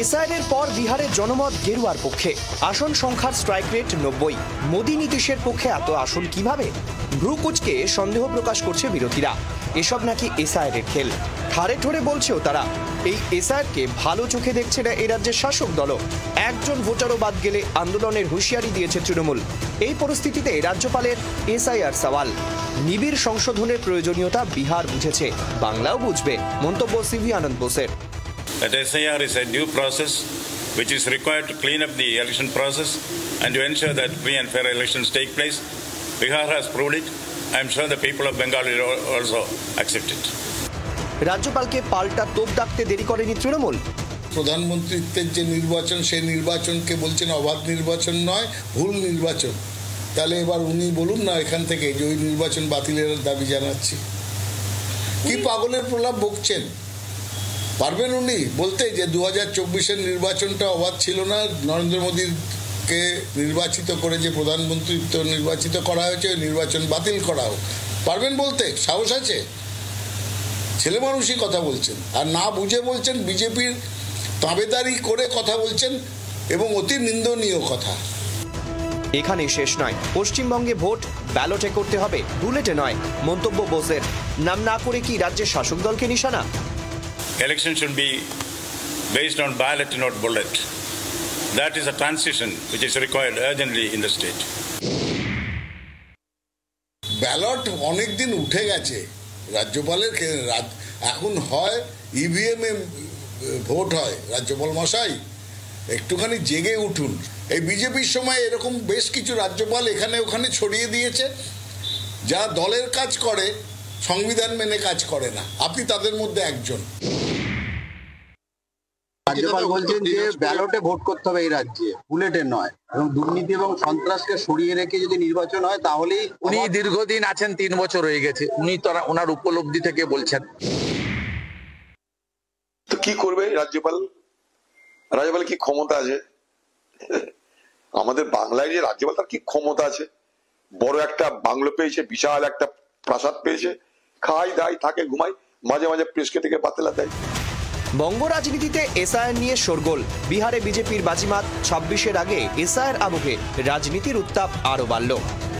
এসআইআরের পর বিহারের জনমত গেরুয়ার পক্ষে, আসন সংখ্যার স্ট্রাইক রেট 90। মোদী নীতিশের পক্ষে এত আসন কিভাবে? ভ্রু কুচকে সন্দেহ প্রকাশ করছে বিরোধীরা। এসব নাকি এসআইআরের খেল। ঠাড়ে ঠোড়ে বলছেও তারা, এই এসআইআরকে ভালো চোখে দেখছে না এই রাজ্যের শাসক দলও। একজন ভোটারও বাদ গেলে আন্দোলনের হুঁশিয়ারি দিয়েছে তৃণমূল। এই পরিস্থিতিতে রাজ্যপালের এসআইআর সওয়াল। নিবিড় সংশোধনের প্রয়োজনীয়তা বিহার বুঝেছে, বাংলাও বুঝবে, মন্তব্য সিভি আনন্দ বোসের। That SIR is a due process which is required to clean up the election process and to ensure that free and fair elections take place. Bihar has proved it. I am sure the people of Bengal will also accept it. রাজ্যপালকে পাল্টা তোপ দাগতে দেরি করেনি তৃণমূল। প্রধানমন্ত্রীত্বের যে নির্বাচন, সেই নির্বাচনকে বলছেন অবাধ নির্বাচন নয়, ভুল নির্বাচন। তাহলে এবার উনি বলুন না এখান থেকে যে ওই নির্বাচন বাতিলের দাবি জানাচ্ছি। কি পাগলের প্রলাপ বকছেন? পারবেন উনি বলতে যে 2024-এর নির্বাচনটা অবাধ ছিল না, নরেন্দ্র মোদীকে নির্বাচিত করে যে প্রধানমন্ত্রীত্ব নির্বাচিত করা হয়েছে ওই নির্বাচন বাতিল করা হোক? পারবেন বলতে? সাহস আছে? ছেলে মানুষই কথা বলছেন, আর না বুঝে বলছেন, বিজেপির তাবেদারি করে কথা বলছেন, এবং অতি নিন্দনীয় কথা। এখানে শেষ নয়, পশ্চিমবঙ্গে ভোট ব্যালটে করতে হবে, বুলেটে নয়, মন্তব্য বোসের। নাম না করে কি রাজ্যের শাসক দলকে নিশানা? Election should be based on ballot, not bullet. That is a transition which is required urgently in the state. Ballot অনেক দিন উঠে গেছে। রাজ্যপালের এখন হয় ইভিএম এ ভোট হয়। রাজ্যপাল মশাই একটুখানি জেগে উঠুন। এই বিজেপির সময় এরকম বেশ কিছু রাজ্যপাল এখানে ওখানে ছড়িয়ে দিয়েছে, যা দলের কাজ করে, সংবিধান মেনে কাজ করে না। আপনি তাদের মধ্যে একজন। রাজ্যপাল বলছেন যে ব্যালটে ভোট করতে হবে এই রাজ্যে, বুলেটে নয়, এবং দুর্নীতি এবং সন্ত্রাসকে সরিয়ে রেখে যদি নির্বাচন হয় তাহলেই। উনি দীর্ঘদিন আছেন, 3 বছর হয়ে গেছে, উনি তো ওনার উপলব্ধি থেকে বলছেন। তো কি করবে রাজ্যপাল? রাজ্যপাল কি ক্ষমতা আছে? আমাদের বাংলায় যে রাজ্যপাল, তার কি ক্ষমতা আছে? বড় একটা বাংলো পেয়েছে, বিশাল একটা প্রাসাদ পেয়েছে, খাই দায় থাকে, ঘুমাই, মাঝে মাঝে প্রেসকে থেকে পাতলা দেয়। বঙ্গ রাজনীতিতে এসআইআর নিয়ে শোরগোল। বিহারে বিজেপির বাজিমাত, 26-এর আগে এসআইআর আবহে রাজনীতির উত্তাপ আরো বাড়ল।